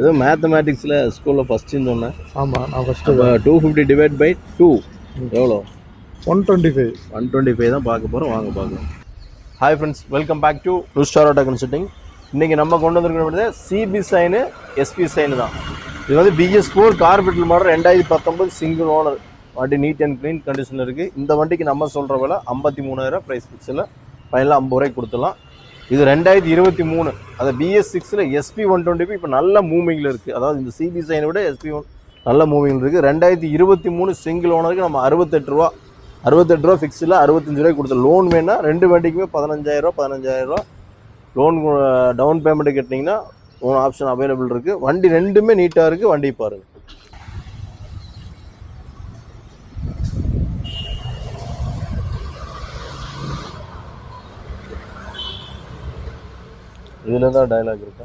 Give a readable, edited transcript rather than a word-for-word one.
ஏதோ மேத்தமேட்டிக்ஸில் ஸ்கூலில் ஃபஸ்ட்டுன்னு சொன்னேன். ஆமாம், நான் ஃபஸ்ட்டு 250 டிவைட் பை 2 எவ்வளோ? 125. 125 தான் பார்க்க போகிறோம். வாங்க பார்க்கலாம். Hi friends, welcome back to blue star auto consulting. இன்றைக்கி நம்ம கொண்டு வந்துருக்க சிபி சைனு எஸ்பி சைனு தான். இது வந்து BS4 கார்பெட்டல் மாடல் 2019 சிங்கிள் ஓனர் வண்டி. நீட் அண்ட் க்ளீன் கண்டிஷன் இருக்குது. இந்த வண்டிக்கு நம்ம சொல்கிற விலை 53,000 ப்ரைஸ் ஃபிக்ஸில் ஃபைனலாக 50 ரூபாய்க்கு கொடுத்துடலாம். இது 2023, அது BS6 SP 125 இப்போ நல்ல மூவிங்கில் இருக்குது. அதாவது இந்த சிபி சைனை விட SP1 நல்ல மூவிங்கில் இருக்குது. 2023 சிங்கிள் ஓனருக்கு நம்ம 68 ரூபா ஃபிக்ஸில் 65 ரூபாய்க்கு கொடுத்தோம். லோன் வேணா ரெண்டு வண்டிக்குமே 15,000 ரூபா லோன் டவுன் பேமெண்ட்டு கட்டினீங்கன்னா லோன் ஆப்ஷன் அவைலபிள் இருக்குது. வண்டி ரெண்டுமே நீட்டாக இருக்குது. வண்டி பாருங்கள். இதில் தான் டயலாக் இருக்கா?